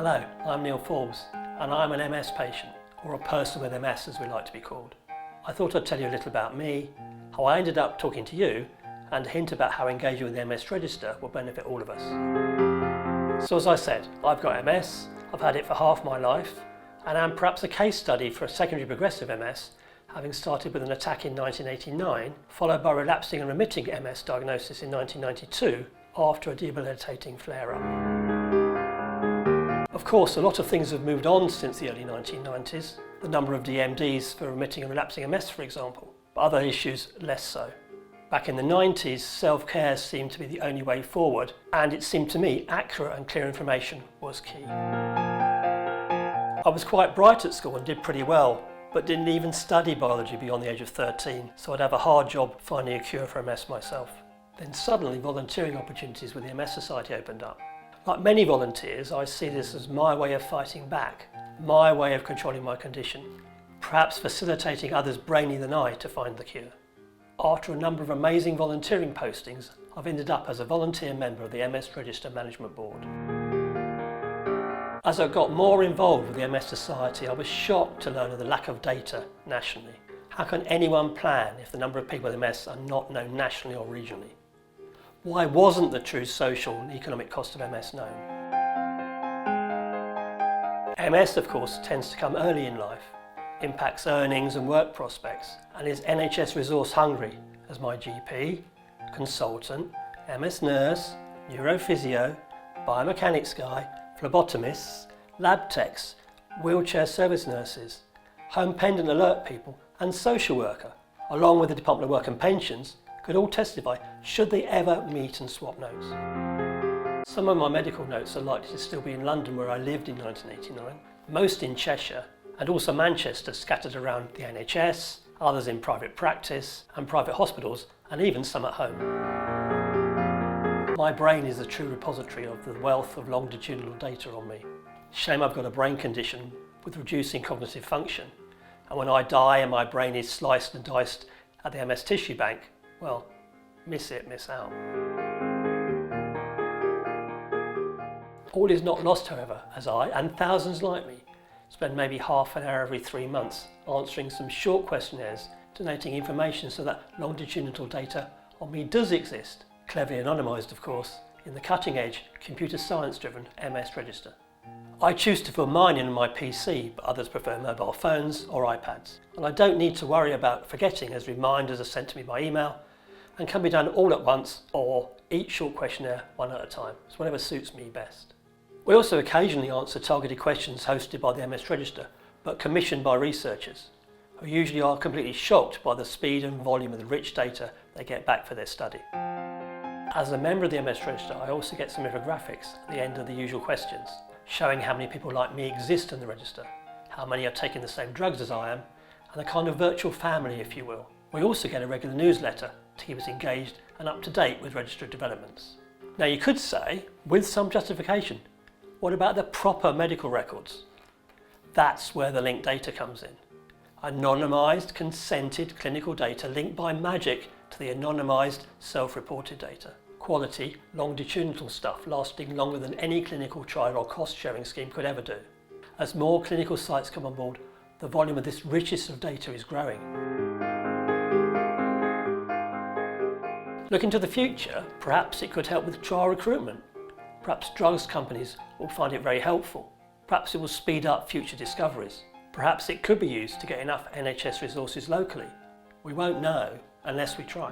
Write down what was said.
Hello, I'm Neil Forbes and I'm an MS patient, or a person with MS as we like to be called. I thought I'd tell you a little about me, how I ended up talking to you, and a hint about how engaging with the MS register will benefit all of us. So as I said, I've got MS, I've had it for half my life, and am perhaps a case study for a secondary progressive MS, having started with an attack in 1989, followed by relapsing and remitting MS diagnosis in 1992 after a debilitating flare-up. Of course, a lot of things have moved on since the early 1990s, the number of DMDs for remitting and relapsing MS, for example, but other issues less so. Back in the 90s, self-care seemed to be the only way forward, and it seemed to me accurate and clear information was key. I was quite bright at school and did pretty well, but didn't even study biology beyond the age of 13, so I'd have a hard job finding a cure for MS myself. Then suddenly volunteering opportunities with the MS Society opened up. Like many volunteers, I see this as my way of fighting back, my way of controlling my condition, perhaps facilitating others brainier than I to find the cure. After a number of amazing volunteering postings, I've ended up as a volunteer member of the MS Register Management Board. As I got more involved with the MS Society, I was shocked to learn of the lack of data nationally. How can anyone plan if the number of people with MS are not known nationally or regionally? Why wasn't the true social and economic cost of MS known? MS, of course, tends to come early in life, impacts earnings and work prospects, and is NHS resource hungry, as my GP, consultant, MS nurse, neurophysio, biomechanics guy, phlebotomists, lab techs, wheelchair service nurses, home pendant alert people, and social worker, along with the Department of Work and Pensions, could all testify should they ever meet and swap notes. Some of my medical notes are likely to still be in London, where I lived in 1989, most in Cheshire, and also Manchester, scattered around the NHS, others in private practice and private hospitals, and even some at home. My brain is the true repository of the wealth of longitudinal data on me. Shame I've got a brain condition with reducing cognitive function, and when I die and my brain is sliced and diced at the MS tissue bank, well, miss it, miss out. All is not lost, however, as I, and thousands like me, spend maybe half an hour every 3 months answering some short questionnaires, donating information so that longitudinal data on me does exist, cleverly anonymised of course, in the cutting-edge, computer science-driven MS register. I choose to fill mine in on my PC, but others prefer mobile phones or iPads. And I don't need to worry about forgetting, as reminders are sent to me by email and can be done all at once or each short questionnaire one at a time. It's whatever suits me best. We also occasionally answer targeted questions hosted by the MS Register, but commissioned by researchers, who usually are completely shocked by the speed and volume of the rich data they get back for their study. As a member of the MS Register, I also get some infographics at the end of the usual questions, showing how many people like me exist in the register, how many are taking the same drugs as I am, and a kind of virtual family, if you will. We also get a regular newsletter to keep us engaged and up to date with register developments. Now you could say, with some justification, what about the proper medical records? That's where the linked data comes in. Anonymised, consented clinical data linked by magic to the anonymised, self-reported data. Quality, longitudinal stuff lasting longer than any clinical trial or cost-sharing scheme could ever do. As more clinical sites come on board, the volume of this richest of data is growing. Looking to the future, perhaps it could help with trial recruitment. Perhaps drugs companies will find it very helpful. Perhaps it will speed up future discoveries. Perhaps it could be used to get enough NHS resources locally. We won't know unless we try.